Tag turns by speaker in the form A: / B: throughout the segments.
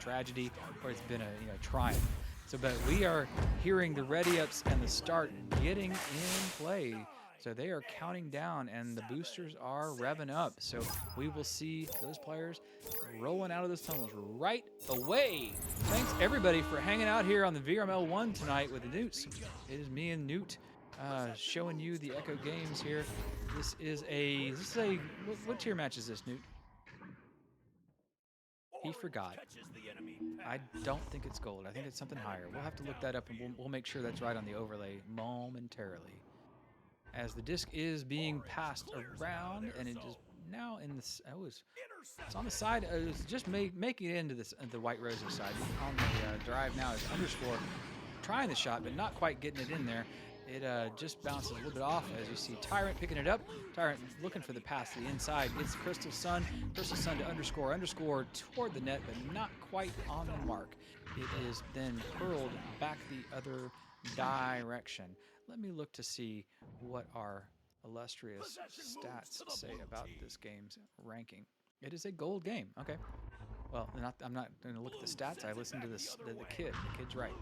A: tragedy or it's been a triumph. So, but we are hearing the ready ups and the start getting in play. So they are counting down and the boosters are revving up. So we will see those players rolling out of those tunnels right away. Thanks everybody for hanging out here on the VRML1 tonight with the Newts. It is me and Newt showing you the Echo games here. This is a what tier match is this, Newt? He forgot. I don't think it's gold. I think it's something higher. We'll have to look that up and we'll make sure that's right on the overlay momentarily. As the disc is being passed around, and it is now in this. It's on the side. It's just making it into the White Roses side. On the drive now is underscore trying the shot, but not quite getting it in there. It just bounces a little bit off as you see Tyrant picking it up. Tyrant looking for the pass to the inside. Gets Crystal Sun. Crystal Sun to underscore toward the net, but not quite on the mark. It is then hurled back the other direction. Let me look to see what our illustrious stats say about this game's ranking. It is a gold game. Okay. Well, I'm not going to look at the stats. I listened to the kid. The kid's right.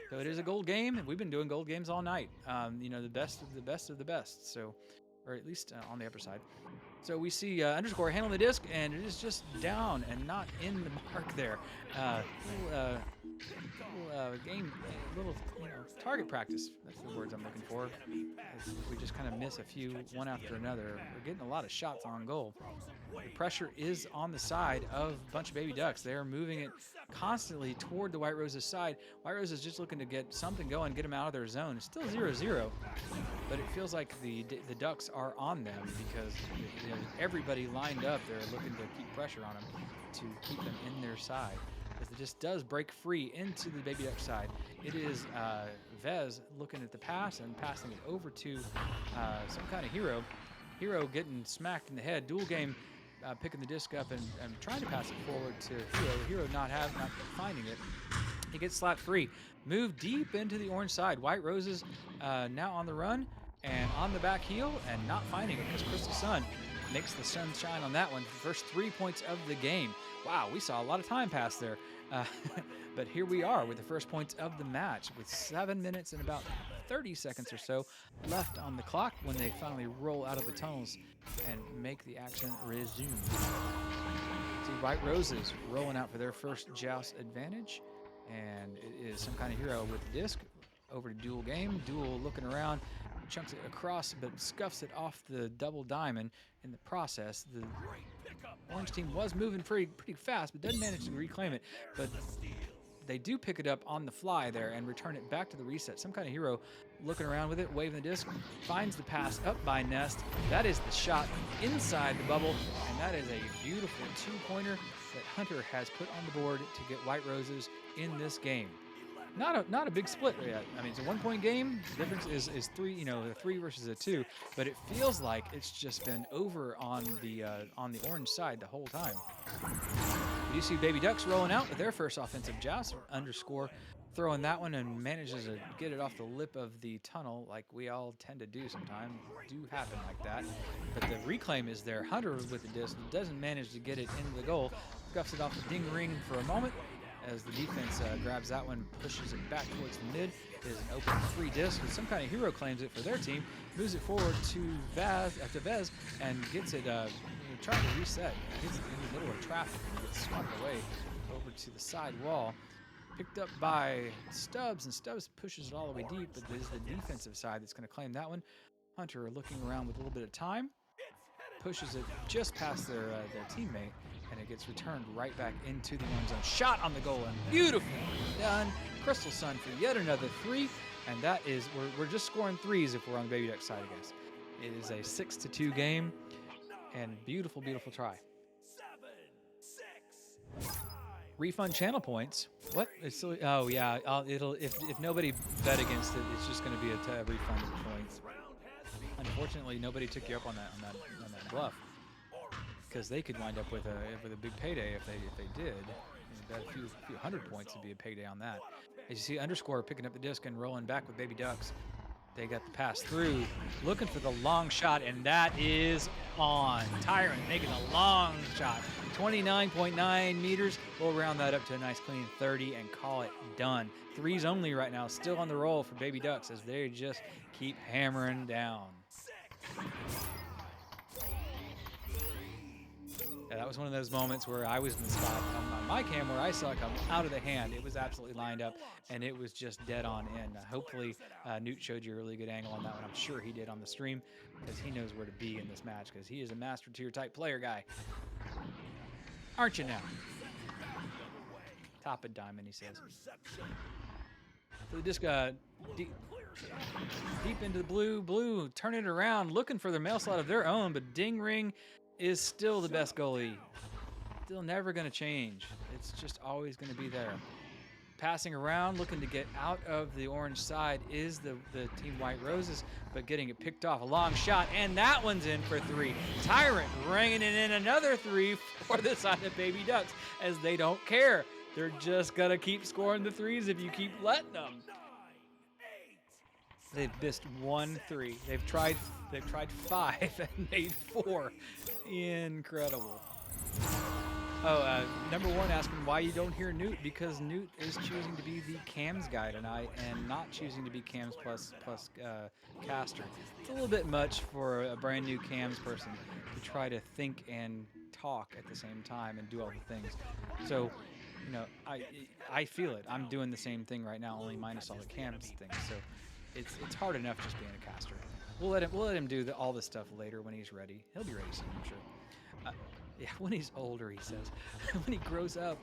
A: So it is a gold game. We've been doing gold games all night. The best of the best of the best. So, or at least on the upper side. So we see underscore handling the disc, and it is just down and not in the mark there. Little target practice. That's the words I'm looking for. As we just kind of miss a few one after another. We're getting a lot of shots on goal. The pressure is on the side of a bunch of baby ducks. They are moving it constantly toward the White Roses side. White Roses just looking to get something going, get them out of their zone. It's still 0-0, but it feels like the ducks are on them because everybody lined up. They're looking to keep pressure on them to keep them in their side. As it just does break free into the baby duck side. It is Vez looking at the pass and passing it over to some kind of hero. Hero getting smacked in the head. Dual game picking the disc up and trying to pass it forward to Hero. Hero not finding it. He gets slapped free. Move deep into the orange side. White Roses now on the run and on the back heel and not finding it because Crystal Sun makes the sun shine on that one. First 3 points of the game. Wow, we saw a lot of time pass there. But here we are with the first points of the match with 7 minutes and about 30 seconds or so left on the clock when they finally roll out of the tunnels and make the action resume. See White Roses rolling out for their first joust advantage. And it is some kind of hero with the disc over to Dual game. Dual looking around, chunks it across, but scuffs it off the double diamond in the process. The orange team was moving pretty fast, but doesn't manage to reclaim it. But they do pick it up on the fly there and return it back to the reset. Some kind of hero looking around with it, waving the disc, finds the pass up by Nest. That is the shot inside the bubble, and that is a beautiful two-pointer that Hunter has put on the board to get White Roses in this game. Not a big split yet. I mean, it's a 1 point game. The difference is three, a 3 versus a 2. But it feels like it's just been over on the orange side the whole time. You see Baby Ducks rolling out with their first offensive joust. Underscore throwing that one and manages to get it off the lip of the tunnel like we all tend to do sometimes. Do happen like that. But the reclaim is there. Hunter with the disc doesn't manage to get it into the goal. Scuffs it off the ding ring for a moment. As the defense grabs that one, pushes it back towards the mid. It is an open free disc, but some kind of hero claims it for their team, moves it forward to Vez, and gets it, trying to reset. Gets it in the middle of traffic and gets swapped away over to the side wall. Picked up by Stubbs, and Stubbs pushes it all the way deep, but it is the defensive side that's going to claim that one. Hunter looking around with a little bit of time. Pushes it just past their teammate, and it gets returned right back into the orange zone. Shot on the goal, and beautifully done. Crystal Sun for yet another 3, and that is, we're just scoring 3s if we're on the Baby Duck side, I guess. It is a 6-2 game, and beautiful, beautiful try. Refund channel points. What? It's still, oh yeah. It'll if nobody bet against it, it's just going to be a refund of points. Unfortunately, nobody took you up on that bluff, because they could wind up with a big payday if they did. Bet a few hundred points would be a payday on that. As you see, underscore picking up the disc and rolling back with Baby Ducks. They got the pass through, looking for the long shot, and that is on. Tyrant making a long shot, 29.9 meters. We'll round that up to a nice clean 30 and call it done. Threes only right now, still on the roll for Baby Ducks as they just keep hammering down. Yeah, that was one of those moments where I was in the spot on my cam where I saw it come out of the hand. It was absolutely lined up, and it was just dead on in. Hopefully, Newt showed you a really good angle on that one. I'm sure he did on the stream because he knows where to be in this match because he is a master tier type player guy. Aren't you now? Top of diamond, he says. So the disc deep into the blue, turn it around, looking for their mail slot of their own, but Ding Ring is still the best goalie. Still never going to change. It's just always going to be there. Passing around, looking to get out of the orange side is the Team White Roses, but getting it picked off. A long shot, and that one's in for 3. Tyrant ringing it in another 3 for the side of Baby Ducks, as they don't care. They're just going to keep scoring the 3s if you keep letting them. They've missed 1 3. They've tried 5 and made 4. Incredible. Oh, number 1 asking why you don't hear Newt, because Newt is choosing to be the cams guy tonight and not choosing to be cams plus caster. It's a little bit much for a brand new cams person to try to think and talk at the same time and do all the things. So, you know, I feel it. I'm doing the same thing right now, only minus all the cams things. So it's hard enough just being a caster. We'll let him do all this stuff later when he's ready. He'll be ready soon, I'm sure. Yeah, when he's older, he says. When he grows up.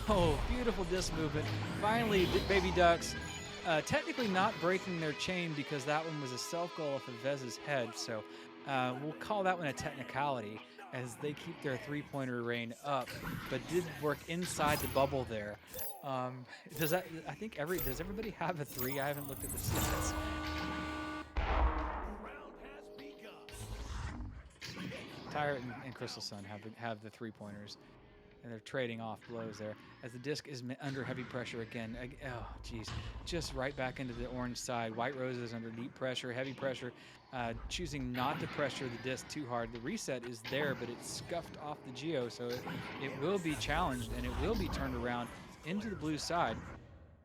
A: Oh, beautiful disc movement. Finally, Baby Ducks technically not breaking their chain because that one was a self-goal off of Vez's head. So we'll call that one a technicality as they keep their three-pointer reign up, but did work inside the bubble there. Does everybody have a 3? I haven't looked at the stats. Tyrant and Crystal Sun have the 3-pointers, and they're trading off blows there as the disc is under heavy pressure again. Oh, geez, just right back into the orange side. White Roses under deep pressure, heavy pressure, choosing not to pressure the disc too hard. The reset is there, but it's scuffed off the geo, so it will be challenged and it will be turned around into the blue side.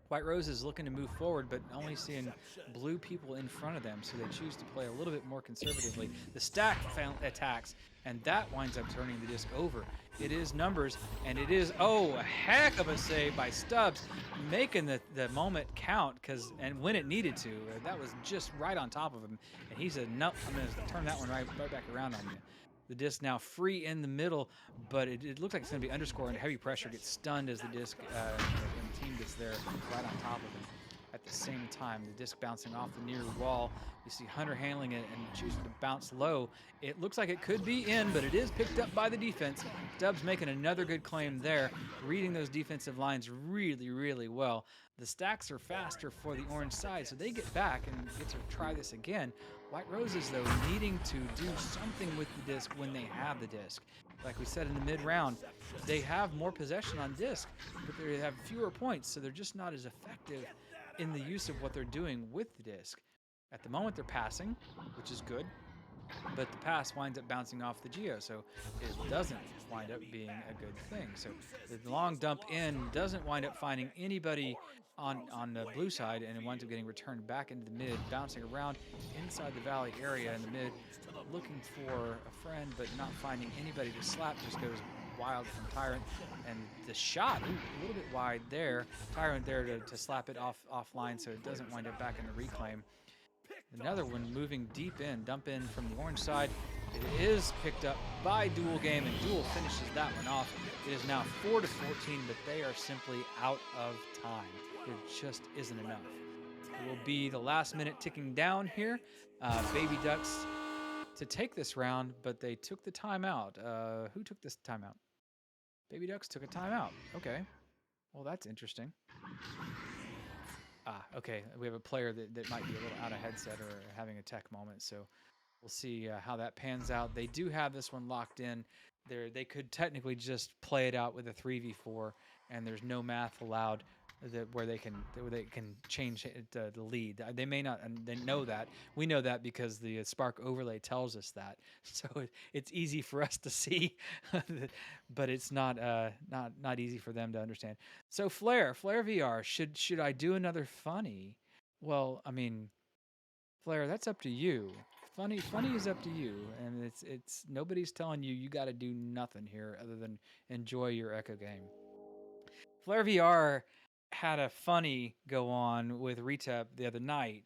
A: White Rose is looking to move forward, but only seeing blue people in front of them, so they choose to play a little bit more conservatively. The stack attacks, and that winds up turning the disc over. It is numbers, and it is, a heck of a save by Stubbs, making the moment count, and when it needed to. That was just right on top of him, and he said, nope, I'm going to turn that one right back around on you. The disc now free in the middle, but it looks like it's going to be underscore, and heavy pressure gets stunned as the disc and the team gets there right on top of him. At the same time, the disc bouncing off the near wall. You see Hunter handling it and choosing to bounce low. It looks like it could be in, but it is picked up by the defense. Stubbs making another good claim there, reading those defensive lines really, really well. The stacks are faster for the orange side, so they get back and get to try this again. White Roses, though, needing to do something with the disc when they have the disc. Like we said in the mid-round, they have more possession on disc, but they have fewer points, so they're just not as effective in the use of what they're doing with the disc. At the moment, they're passing, which is good, but the pass winds up bouncing off the geo, so it doesn't wind up being a good thing. So the long dump in doesn't wind up finding anybody on the blue side, and it winds up getting returned back into the mid, bouncing around inside the valley area in the mid, looking for a friend, but not finding anybody to slap. Just goes wild from Tyrant, and the shot, a little bit wide there. Tyrant there to slap it offline, so it doesn't wind up back in the reclaim. Another one moving deep in, dump in from the orange side. It is picked up by Dual Game, and Dual finishes that one off. It is now 4-14, but they are simply out of time. There just isn't enough. It will be the last minute ticking down here. Baby Ducks to take this round, but they took the timeout. Who took this timeout? Baby Ducks took a timeout. Okay. Well, that's interesting. Okay. We have a player that might be a little out of headset or having a tech moment, so we'll see how that pans out. They do have this one locked in. They could technically just play it out with a 3v4, and there's no math allowed where they can change the lead. They may not, and they know that. We know that because the Spark overlay tells us that. So it's easy for us to see, but it's not easy for them to understand. So Flare VR. Should I do another funny? Well, I mean, Flare, that's up to you. Funny is up to you, and it's nobody's telling you you got to do nothing here other than enjoy your Echo game. Flare VR had a funny go on with Retep the other night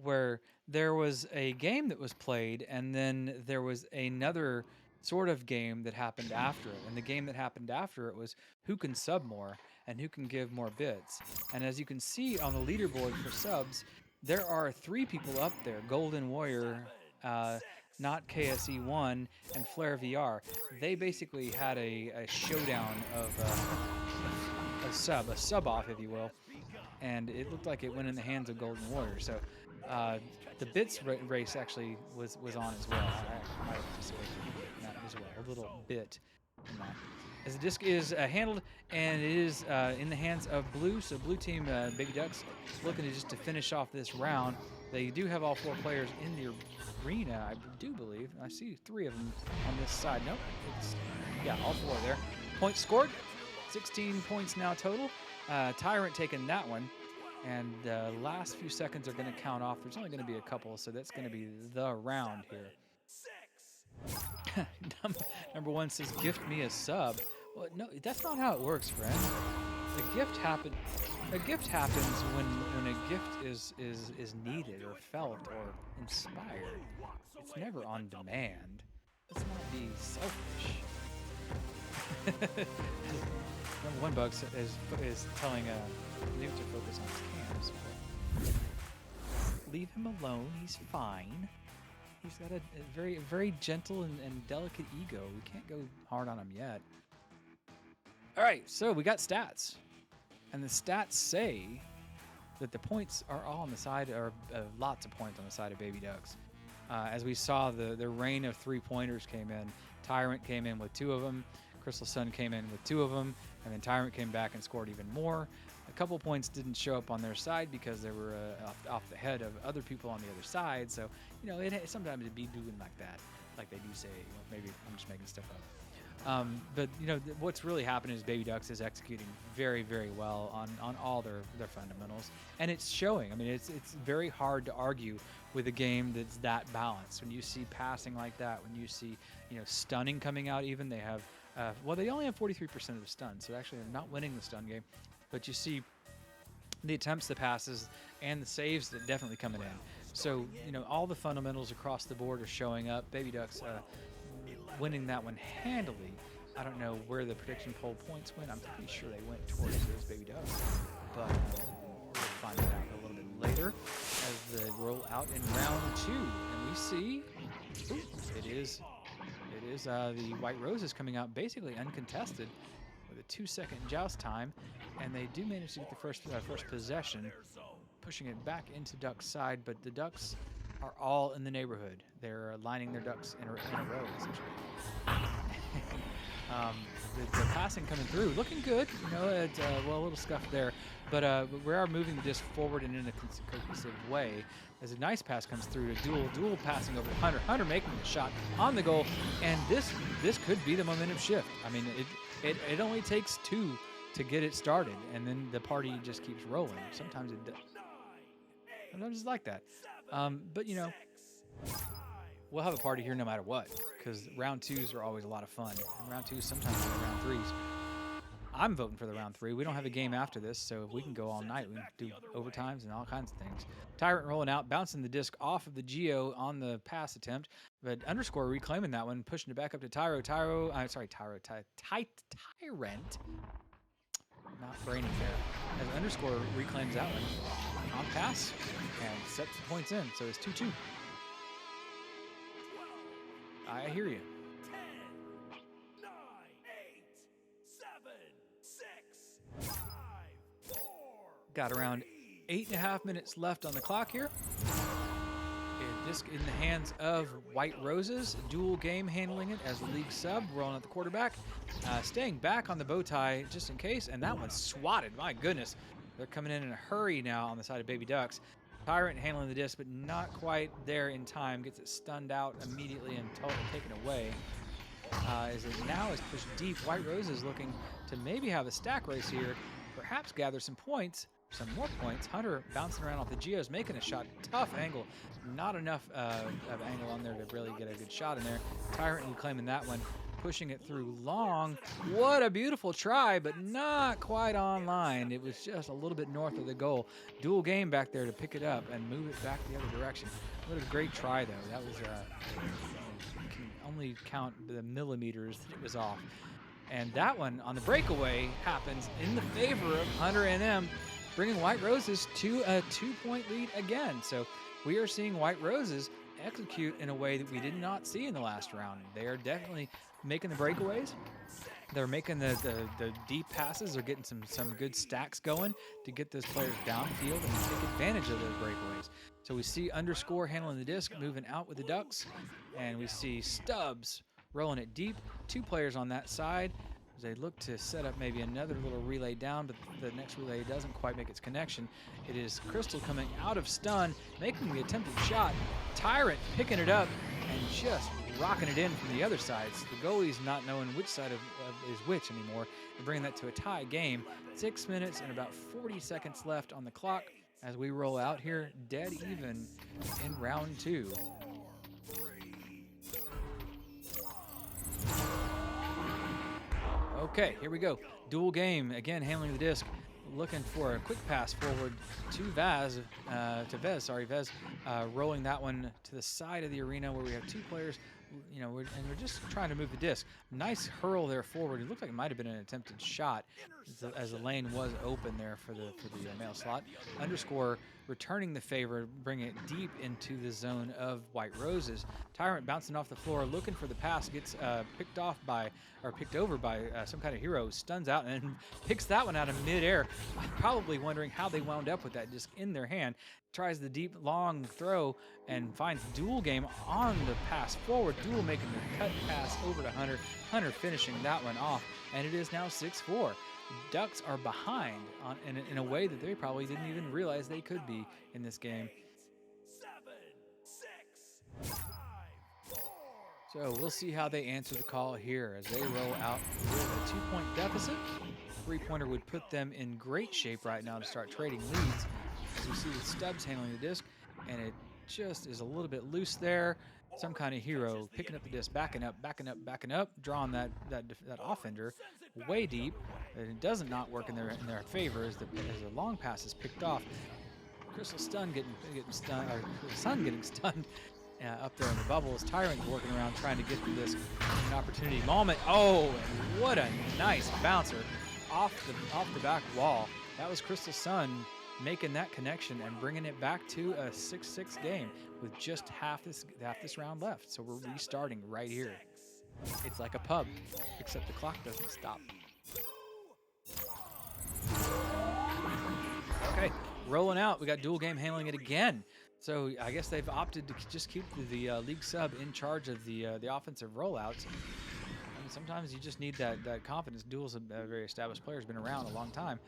A: where there was a game that was played and then there was another sort of game that happened after it. And the game that happened after it was who can sub more and who can give more bits. And as you can see on the leaderboard for subs, there are 3 people up there, Golden Warrior, not KSE1, and Flare VR. They basically had a showdown of a sub off, if you will, and it looked like it went in the hands of Golden Warrior. So the bits race actually was on as well. I might have participated in that as well, a little bit in that. As the disc is handled, and it is in the hands of blue, so blue team Baby Ducks looking to just to finish off this round. They do have all 4 players in the arena, I do believe. I see 3 of them on this side. Nope, yeah, all 4 there. Points scored, 16 points now total. Tyrant taking that one, and the last few seconds are going to count off. There's only going to be a couple, so that's going to be the round here. Number 1 says, "Gift me a sub." Well, no, that's not how it works, friend. A gift happens when a gift is needed or felt or inspired. It's never on demand. Let's not be selfish. Number 1 Bugs is telling Newt to focus on his cams. Leave him alone. He's fine. He's got a very gentle and delicate ego. We can't go hard on him yet. All right, so we got stats, and the stats say that the points are all on the side, or lots of points on the side of Baby Ducks. As we saw, the rain of 3-pointers came in. Tyrant came in with 2 of them. Crystal Sun came in with 2 of them, and then Tyrant came back and scored even more. A couple points didn't show up on their side because they were off the head of other people on the other side. So, sometimes it'd be doing like that, like they do say. Maybe I'm just making stuff up. But what's really happening is Baby Ducks is executing very, very well on all their fundamentals, and it's showing. I mean, it's very hard to argue with a game that's that balanced. When you see passing like that, when you see stunning coming out, even they have they only have 43% of the stun, so actually they're not winning the stun game. But you see the attempts, the passes, and the saves that definitely coming in. So all the fundamentals across the board are showing up. Baby Ducks winning that one handily. I don't know where the prediction poll points went. I'm pretty sure they went towards those Baby Ducks, but we'll find that out a little bit later as they roll out in round 2. And we see it is the White Roses coming out basically uncontested with a 2-second joust time, and they do manage to get the first possession, pushing it back into Ducks' side, but the Ducks are all in the neighborhood. They're lining their ducks in a row, essentially. The passing coming through, looking good. A little scuff there, but we are moving the disc forward and in a cohesive way. As a nice pass comes through to Duel passing over to Hunter. Hunter making the shot on the goal, and this could be the momentum shift. I mean, it only takes 2 to get it started, and then the party just keeps rolling. Sometimes it does. Sometimes it's like that. But we'll have a party here no matter what, because round 2s are always a lot of fun. And round 2s sometimes are round 3s. I'm voting for the round 3. We don't have a game after this, so if we can go all night, we can do overtimes and all kinds of things. Tyrant rolling out, bouncing the disc off of the Geo on the pass attempt, but Underscore reclaiming that one, pushing it back up to Tyrant. Not braining there. As Underscore reclaims that one on pass and sets the points in, so it's 2-2. I hear you.
B: 10, 9, 8, 7, 6, 5, 4.
A: Got around 8.5 minutes left on the clock here. Disc in the hands of White Roses. Dual game handling it as the league sub, rolling at the quarterback. Staying back on the bow tie just in case, and that one's swatted. My goodness. They're coming in a hurry now on the side of Baby Ducks. Tyrant handling the disc, but not quite there in time. Gets it stunned out immediately and taken away. As it now is pushed deep. White Roses looking to maybe have a stack race here. Perhaps gather some points. Some more points. Hunter bouncing around off the geos, making a shot. Tough angle. Not enough of angle on there to really get a good shot in there. Tyrant reclaiming that one. Pushing it through long. What a beautiful try, but not quite online. It was just a little bit north of the goal. Dual game back there to pick it up and move it back the other direction. What a great try, though. That was, you can only count the millimeters that it was off. And that one on the breakaway happens in the favor of Hunter and M, bringing White Roses to a 2-point lead again. So we are seeing White Roses execute in a way that we did not see in the last round. They are definitely making the breakaways. They're making the deep passes. They're getting some good stacks going to get those players downfield and take advantage of those breakaways. So we see Underscore handling the disc, moving out with the Ducks, and we see Stubbs rolling it deep. 2 players on that side. They look to set up maybe another little relay down, but the next relay doesn't quite make its connection. It is Crystal coming out of stun, making the attempted shot. Tyrant picking it up and just rocking it in from the other side. So the goalie's not knowing which side is which anymore, and bringing that to a tie game. 6 minutes and about 40 seconds left on the clock as we roll out here, dead even in round 2. Okay, here we go. Dual game, again handling the disc, looking for a quick pass forward to Vez, rolling that one to the side of the arena where we have 2 players, you know, we're just trying to move the disc. Nice hurl there forward. It looked like it might have been an attempted shot as the lane was open there for the male slot. Underscore returning the favor, bringing it deep into the zone of White Roses. Tyrant bouncing off the floor, looking for the pass, gets picked over by some kind of hero, stuns out and then picks that one out of midair. Probably wondering how they wound up with that disc in their hand. Tries the deep, long throw and finds Dual game on the pass forward. Dual making the cut pass over to Hunter. Hunter finishing that one off, and it is now 6-4. Ducks are behind in a way that they probably didn't even realize they could be in this game.
B: 7, 6, 5, 4.
A: So we'll see how they answer the call here as they roll out with a 2-point deficit. 3-pointer would put them in great shape right now to start trading leads. As we see the Stubbs handling the disc, and it just is a little bit loose there. Some kind of hero picking up the disc, backing up, drawing that offender way deep. And it does not work in their favor as the long pass is picked off. Crystal Stun getting stunned, or Sun getting stunned up there in the bubble as Tyrant working around trying to get the disc in an opportunity moment. Oh, and what a nice bouncer off the back wall. That was Crystal Sun making that connection and bringing it back to a 6-6 game with just half this round left. So we're restarting right here. It's like a pub, except the clock doesn't stop. Okay, rolling out. We got Dual game handling it again. So I guess they've opted to just keep the league sub in charge of the offensive rollouts. Sometimes you just need that confidence. Duel's a very established player, has been around a long time.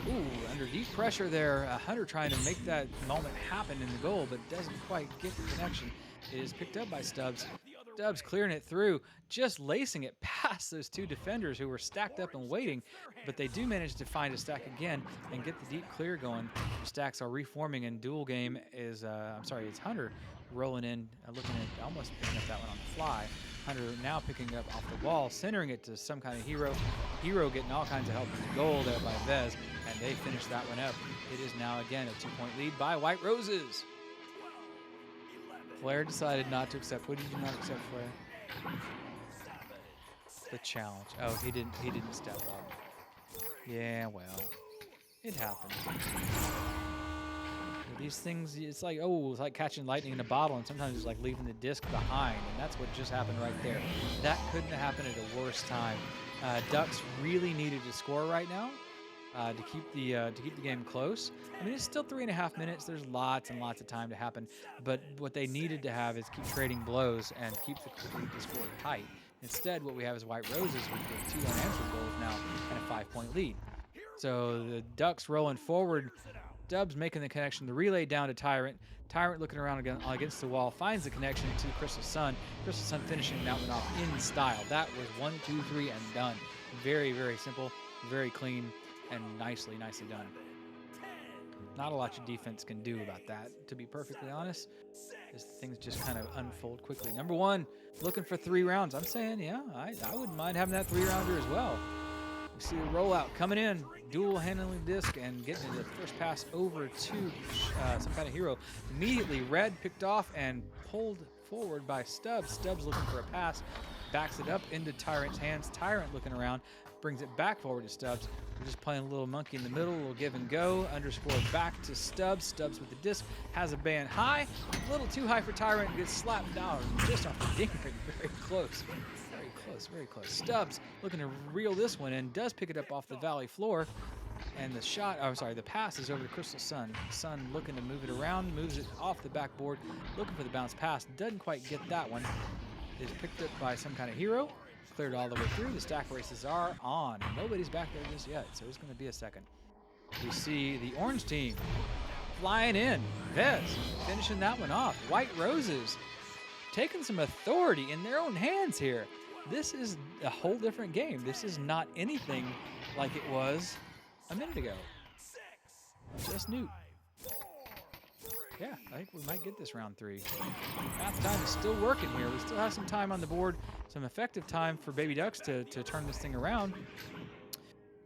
A: Ooh, under deep pressure there, Hunter trying to make that moment happen in the goal, but doesn't quite get the connection. It is picked up by Stubbs. Stubbs clearing it through, just lacing it past those 2 defenders who were stacked up and waiting, but they do manage to find a stack again and get the deep clear going. Stacks are reforming, and Dual game is, it's Hunter rolling in, looking at almost picking up that one on the fly. Hunter now picking up off the wall, centering it to some kind of hero. Hero getting all kinds of help in the goal there by Vez, and they finish that one up. It is now again a 2-point lead by White Roses. Flair decided not to accept. What did you not accept, Flair? The challenge. Oh, he didn't step up. Yeah, well, it happens. These things, it's like catching lightning in a bottle, and sometimes it's like leaving the disc behind, and that's what just happened right there. That couldn't have happened at a worse time. Ducks really needed to score right now. to keep the game close. I mean, it's still 3.5 minutes. There's lots and lots of time to happen. But what they needed to have is keep trading blows and keep the score tight. Instead, what we have is White Roses with 2 unanswered goals now and a 5-point lead. So the Ducks rolling forward. Stubbs making the connection. The relay down to Tyrant. Tyrant looking around against the wall, finds the connection to Crystal Sun. Crystal Sun finishing that one off in style. That was 1, 2, 3, and done. Very, very simple, very clean, and nicely done. Not a lot your defense can do about that, to be perfectly honest. As things just kind of unfold quickly. Number 1, looking for 3 rounds. I'm saying, yeah, I wouldn't mind having that 3-rounder as well. We see the rollout coming in, dual handling disc and getting the first pass over to some kind of hero. Immediately, Red picked off and pulled forward by Stubbs. Stubbs looking for a pass, backs it up into Tyrant's hands. Tyrant looking around, brings it back forward to Stubbs. We're just playing a little monkey in the middle, a little give and go. Underscore back to Stubbs. Stubbs with the disc, has a band high. A little too high for Tyrant, gets slapped down just off the dinger. Very close. Very close. Stubbs looking to reel this one in, does pick it up off the valley floor. And the pass is over to Crystal Sun. Sun looking to move it around, moves it off the backboard, looking for the bounce pass. Doesn't quite get that one. Is picked up by some kind of hero. Cleared all the way through. The stack races are on. Nobody's back there just yet, so it's going to be a second. We see the orange team flying in. Vez finishing that one off. White Roses taking some authority in their own hands here. This is a whole different game. This is not anything like it was a minute ago. Just Newt. Yeah, I think we might get this round 3. Half time is still working here. We still have some time on the board, some effective time for Baby Ducks to turn this thing around.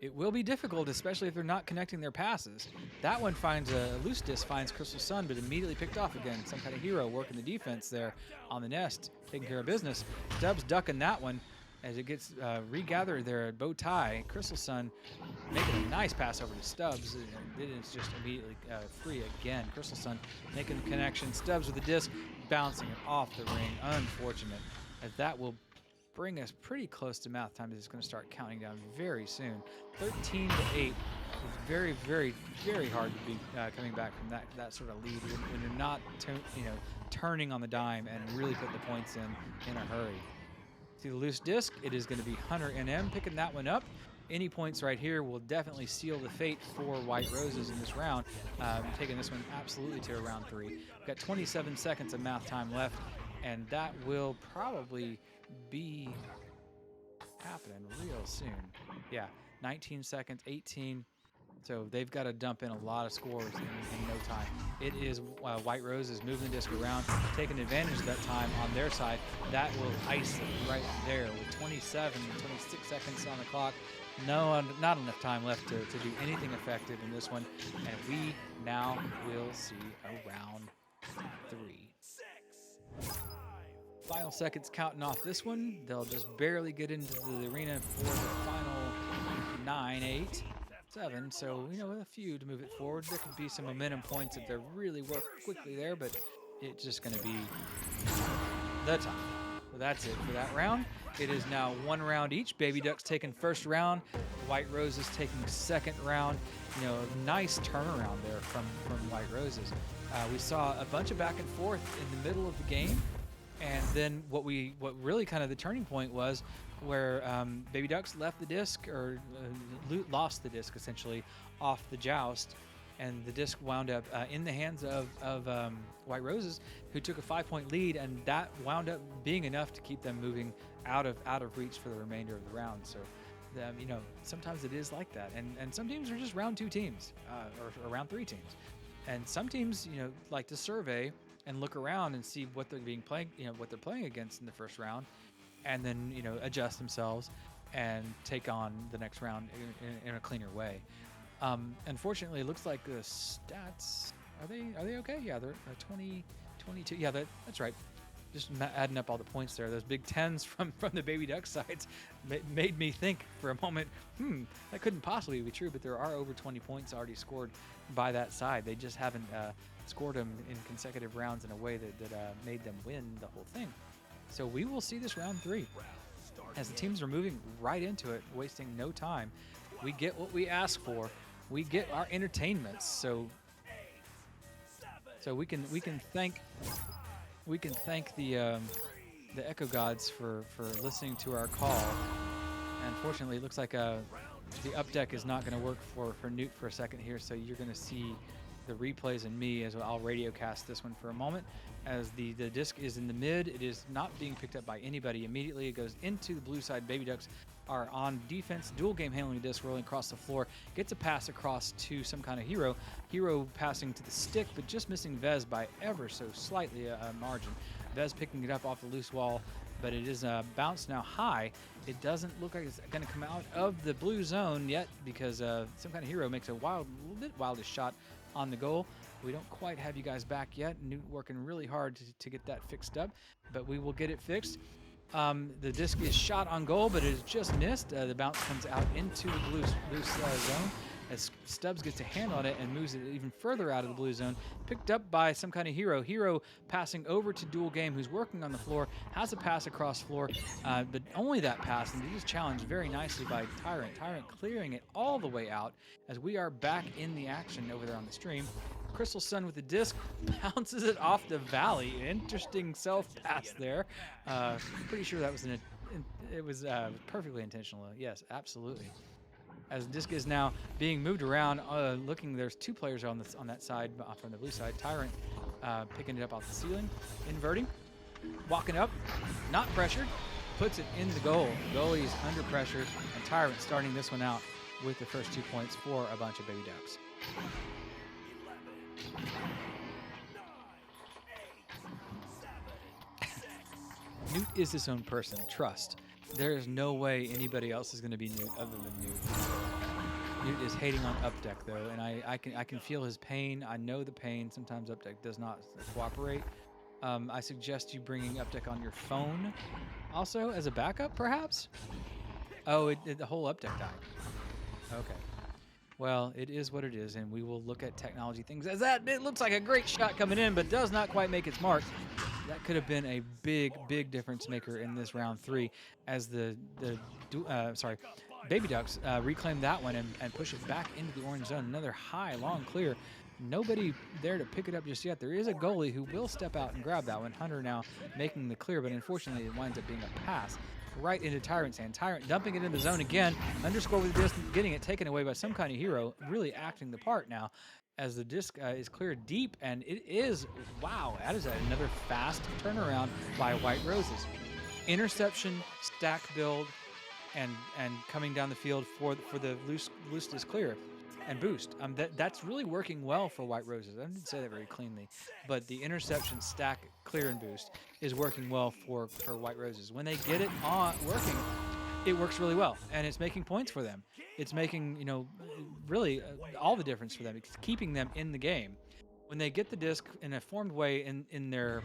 A: It will be difficult, especially if they're not connecting their passes. That one finds a loose disc, finds Crystal Sun, but immediately picked off again. Some kind of hero working the defense there on the nest, taking care of business. Stubbs ducking that one as it gets regathered there at bow tie. Crystal Sun making a nice pass over to Stubbs. It's just immediately free again. Crystal Sun making the connection. Stubbs with the disc, bouncing it off the ring. Unfortunate, as that will bring us pretty close to mouth time. It's going to start counting down very soon. 13-8. It's very, very, very hard to be coming back from that sort of lead when you're not turning on the dime and really putting the points in a hurry. See the loose disc? It is going to be Hunter NM picking that one up. Any points right here will definitely seal the fate for White Roses in this round. Taking this one absolutely to round 3. We've got 27 seconds of math time left, and that will probably be happening real soon. Yeah, 19 seconds, 18. So they've got to dump in a lot of scores in no time. It is White Roses moving the disc around, taking advantage of that time on their side. That will ice it right there with 27 and 26 seconds on the clock. No, not enough time left to do anything effective in this one. And we now will see a round 3. Final seconds counting off this one. They'll just barely get into the arena for the final 9, 8, 7. So, a few to move it forward. There could be some momentum points if they really work quickly there, but it's just going to be the time. So that's it for that round. It is now 1 round each. Baby Ducks taking first round. White Roses taking second round. Nice turnaround there from White Roses. We saw a bunch of back and forth in the middle of the game. And then what really kind of the turning point was where Baby Ducks left the disc, or lost the disc essentially off the joust, and the disc wound up in the hands of White Roses, who took a 5-point lead, and that wound up being enough to keep them moving out of reach for the remainder of the round. So, sometimes it is like that, and some teams are just round 2 teams or round 3 teams, and some teams like to survey and look around and see what they're what they're playing against in the first round, and then adjust themselves and take on the next round in a cleaner way. Unfortunately, it looks like the stats are they okay? Yeah, they're 20, 22. Yeah, that's right. Just adding up all the points there. Those big 10s from the Baby Duck sides made me think for a moment, that couldn't possibly be true, but there are over 20 points already scored by that side. They just haven't scored them in consecutive rounds in a way that made them win the whole thing. So we will see this round 3 as the teams are moving right into it, wasting no time. We get what we ask for. We get our entertainments. So we can thank the Echo Gods for listening to our call. Unfortunately, it looks like the up deck is not going to work for Newt for a second here, so you're going to see the replays and me as well. I'll radio cast this one for a moment. As the disc is in the mid, it is not being picked up by anybody immediately. It goes into the blue side. Baby Ducks are on defense. Dual game handling the disc, rolling across the floor. Gets a pass across to some kind of hero. Hero passing to the stick, but just missing Vez by ever so slightly a margin. Vez picking it up off the loose wall, but it is a bounce now high. It doesn't look like it's going to come out of the blue zone yet because some kind of hero makes a little bit wildish shot on the goal. We don't quite have you guys back yet. Newt working really hard to get that fixed up, but we will get it fixed. The disc is shot on goal, but it is just missed. The bounce comes out into the loose zone as Stubbs gets a hand on it and moves it even further out of the blue zone. Picked up by some kind of hero. Hero passing over to Dual Game, who's working on the floor, has a pass across floor, but only that pass, and it is challenged very nicely by Tyrant. Tyrant clearing it all the way out as we are back in the action over there on the stream. Crystal Sun with the disc bounces it off the valley. Interesting self pass there. Pretty sure that was it was perfectly intentional. Yes, absolutely. As the disc is now being moved around, looking, there's two players on that side, from the blue side. Tyrant picking it up off the ceiling, inverting, walking up, not pressured, puts it in the goal. Goalie's under pressure, and Tyrant starting this one out with the first 2 points for a bunch of Baby Ducks.
B: 11, 9, 8, 7, 6.
A: Newt is his own person, trust. There is no way anybody else is going to be Newt other than Newt. Newt is hating on up deck though, and I can feel his pain. I know the pain. Sometimes up deck does not cooperate. I suggest you bringing up deck on your phone, also as a backup, perhaps. Oh, the whole up deck died. Okay. Well, it is what it is, and we will look at technology things as that. It looks like a great shot coming in, but does not quite make its mark. That could have been a big difference maker in this round 3 as Baby Ducks reclaim that one and push it back into the orange zone. Another high, long clear. Nobody there to pick it up just yet. There is a goalie who will step out and grab that one. Hunter now making the clear, but unfortunately it winds up being a pass right into Tyrant's hand. Tyrant dumping it in the zone again. Underscore with the disc, getting it taken away by some kind of hero, really acting the part now as the disc is cleared deep, and it is, wow, that is another fast turnaround by White Roses. Interception, stack build, and coming down the field for the loose disc clear and boost. That's really working well for White Roses. I didn't say that very cleanly, but the interception, stack, clear, and boost is working well for White Roses. When they get it on working, it works really well, and it's making points for them. It's making, really all the difference for them. It's keeping them in the game. When they get the disc in a formed way in their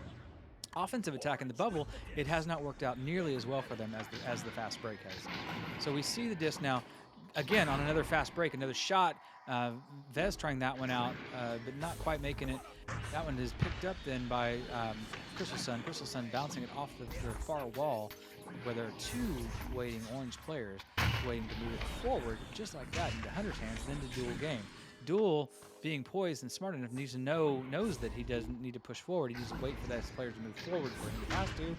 A: offensive attack in the bubble, it has not worked out nearly as well for them as the fast break has. So we see the disc now, again, on another fast break, another shot. Vez trying that one out, but not quite making it. That one is picked up then by Crystal Sun. Crystal Sun bouncing it off the far wall, where there are two waiting orange players waiting to move it forward, just like that, into Hunter's hands, then to Dual Game. Dual, being poised and smart enough, knows that he doesn't need to push forward. He needs to wait for that player to move forward for him to pass to.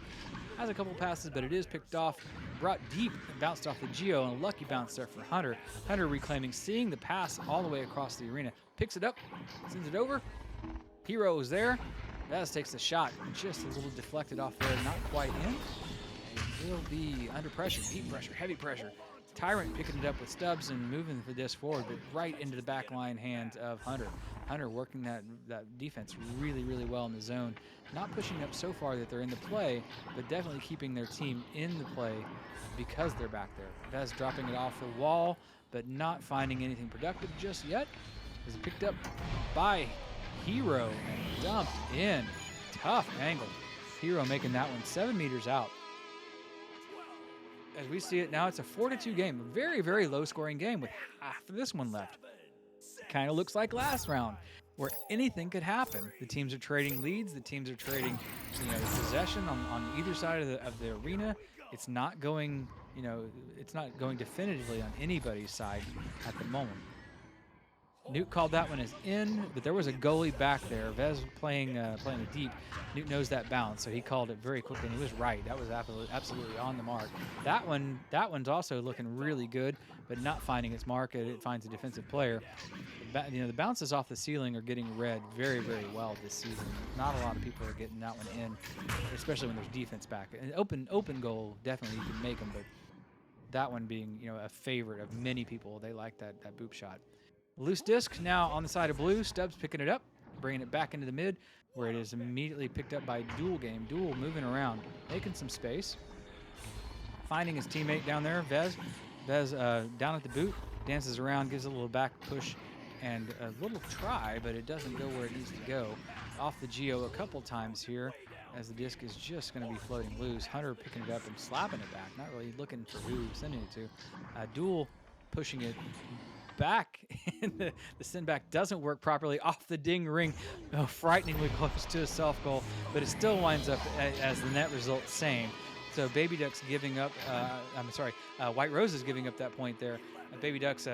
A: Has a couple passes, but it is picked off, brought deep, and bounced off the Geo, and a lucky bounce there for Hunter. Hunter reclaiming, seeing the pass all the way across the arena. Picks it up, sends it over. Hero is there. Vaz takes the shot, just a little deflected off there, not quite in. It will be under pressure, deep pressure, heavy pressure. Tyrant picking it up with Stubbs and moving the disc forward, but right into the back line hands of Hunter. Hunter working that defense really well in the zone. Not pushing up so far that they're in the play, but definitely keeping their team in the play because they're back there. Vez dropping it off the wall, but not finding anything productive just yet. Is picked up by Hero and dumped in. Tough angle. Hero making that one 7 meters out. As we see it now, it's a 4-2 game. A very low scoring game with half of this one left. Kind of looks like last round, where anything could happen. The teams are trading leads. The teams are trading, possession on either side of the arena. it's not going, it's not going definitively on anybody's side at the moment. Newt called that one as in, but there was a goalie back there. Vez playing it deep. Newt knows that bounce, so he called it very quickly, and he was right. That was absolutely on the mark. That one's also looking really good, but not finding its mark. It finds a defensive player. The bounces off the ceiling are getting read very, very well this season. Not a lot of people are getting that one in, especially when there's defense back. An open goal, definitely you can make them, but that one being a favorite of many people. They like that boop shot. Loose disc now on the side of blue. Stubbs picking it up, bringing it back into the mid, where it is immediately picked up by Duel Game. Duel moving around, making some space, finding his teammate down there, Vez. Vez down at the boot, dances around, gives a little back push and a little try, but it doesn't go where it needs to go. Off the Geo a couple times here, as the disc is just going to be floating loose. Hunter picking it up and slapping it back, not really looking for who he's sending it to. Duel pushing it back, and the send back doesn't work properly off the ding ring. Frighteningly close to a self goal, but it still winds up as the net result same. So Baby Ducks giving up, White Roses giving up that point there. Baby Ducks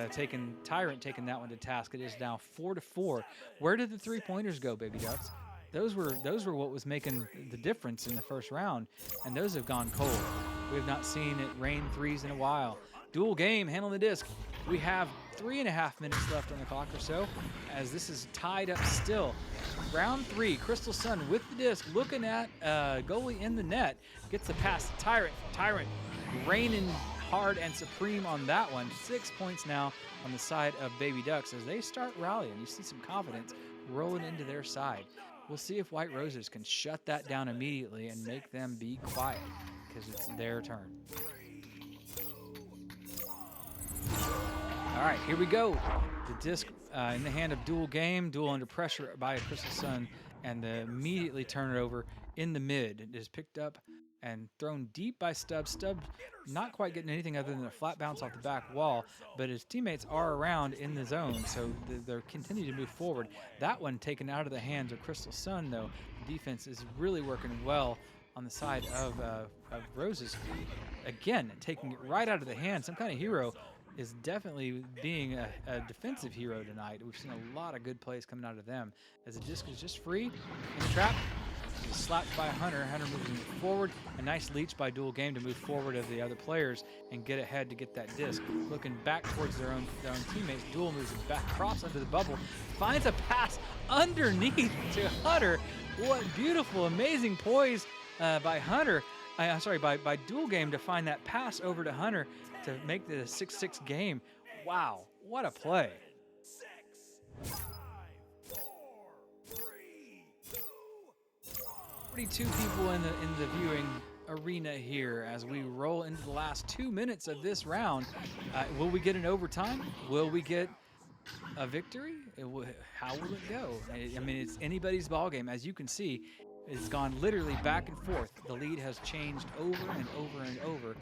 A: Tyrant taking that one to task. It is now 4-4. Where did the 3-pointers go, Baby Ducks? Those were what was making the difference in the first round, and those have gone cold. We have not seen it rain threes in a while. Duel Game handling the disc. We have 3.5 minutes left on the clock or so, as this is tied up still. Round 3, Crystal Sun with the disc, looking at goalie in the net. Gets the pass to Tyrant. Tyrant raining hard and supreme on that one. 6 points now on the side of Baby Ducks as they start rallying. You see some confidence rolling into their side. We'll see if White Roses can shut that down immediately and make them be quiet, because it's their turn. All right, here we go. The disc in the hand of Duel Game. Duel under pressure by Crystal Sun, and they immediately turn it over in the mid. It is picked up and thrown deep by Stubbs. Stubbs not quite getting anything other than a flat bounce off the back wall, but his teammates are around in the zone, so they're continuing to move forward. That one taken out of the hands of Crystal Sun, though. The defense is really working well on the side of Roses. Again, taking it right out of the hand. Some kind of hero is definitely being a defensive hero tonight. We've seen a lot of good plays coming out of them. As the disc is just free in the trap, it's slapped by Hunter. Hunter moving forward. A nice leech by Duel Game to move forward of the other players and get ahead to get that disc. Looking back towards their own teammates. Duel moves back across under the bubble. Finds a pass underneath to Hunter. What beautiful, amazing poise by Hunter. By Duel Game to find that pass over to Hunter to make the 6-6 game. Wow, what a play. 42 people in the viewing arena here as we roll into the last 2 minutes of this round. Will we get an overtime? Will we get a victory? How will it go? I mean, it's anybody's ball game. As you can see, it's gone literally back and forth. The lead has changed over and over and over.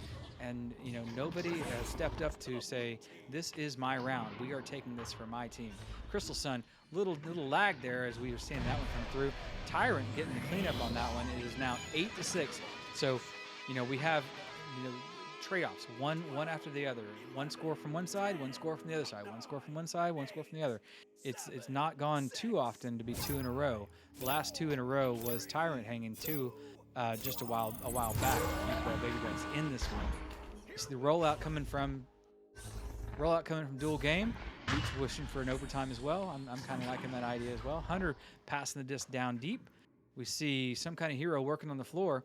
A: And, nobody has stepped up to say, this is my round. We are taking this for my team. Crystal Sun, little lag there as we were seeing that one come through. Tyrant getting the cleanup on that one. It is now 8-6. So, we have, trade-offs, one after the other. One score from one side, one score from the other side. One score from one side, one score from the other. It's not gone too often to be 2 in a row. The last 2 in a row was Tyrant hanging 2 just a while back. Baby Ducks in this one. It's the rollout coming from Duel Game. Leach wishing for an overtime as well. I'm kind of liking that idea as well. Hunter passing the disc down deep. We see some kind of hero working on the floor.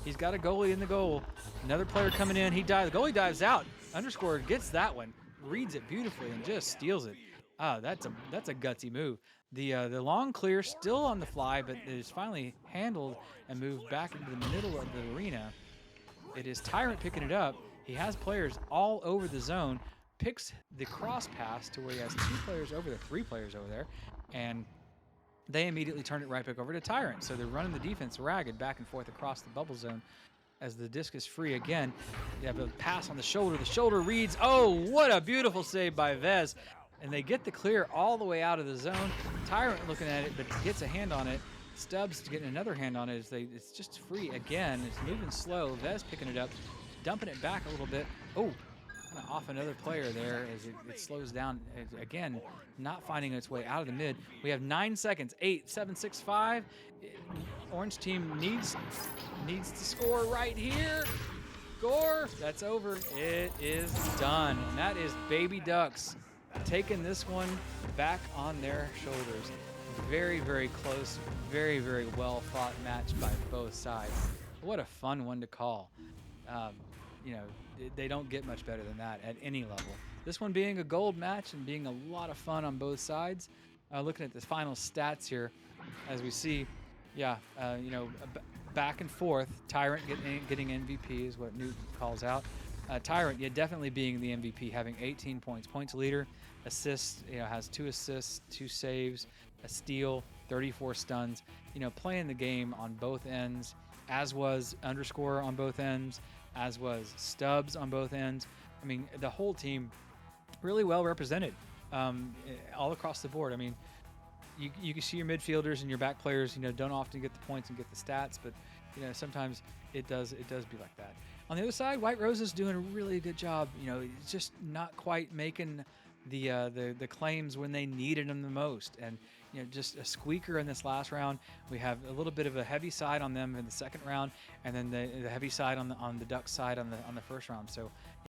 A: He's got a goalie in the goal. Another player coming in. He dives. The goalie dives out. Underscore gets that one. Reads it beautifully and just steals it. That's a gutsy move. The long clear still on the fly, but it is finally handled and moved back into the middle of the arena. It is Tyrant picking it up. He has players all over the zone. Picks the cross pass to where he has 2 players over there, 3 players over there, and they immediately turn it right back over to Tyrant. So they're running the defense ragged back and forth across the bubble zone as the disc is free again. You have a pass on the shoulder. The shoulder reads. Oh, what a beautiful save by Vez. And they get the clear all the way out of the zone. Tyrant looking at it, but gets a hand on it. Stubbs getting another hand on it. It's just free again. It's moving slow. Vez picking it up. dumping it back a little bit. Oh, kind of off another player there as it slows down. Again, not finding its way out of the mid. We have 9 seconds. 8, 7, 6, 5. Orange team needs to score right here. Score. That's over. It is done. And that is Baby Ducks taking this one back on their shoulders. Very, very close. Very, very well fought match by both sides. What a fun one to call. You know, they don't get much better than that at any level. This one being a gold match and being a lot of fun on both sides. Looking at the final stats here, as we see, yeah, you know, back and forth. Tyrant getting MVP is what Newt calls out. Tyrant, yeah, definitely being the MVP, having 18 points. Points leader, assists, you know, has 2 assists, 2 saves, a steal, 34 stuns. You know, playing the game on both ends, as was Underscore on both ends, as was Stubbs on both ends. I mean, the whole team really well represented all across the board. I mean, you can see your midfielders and your back players, you know, don't often get the points and get the stats, but you know, sometimes it does be like that. On the other side, White Rose is doing a really good job. You know, it's just not quite making the claims when they needed them the most, and you know, just a squeaker in this last round. We have a little bit of a heavy side on them in the second round, and then the heavy side on the Ducks side on the first round. So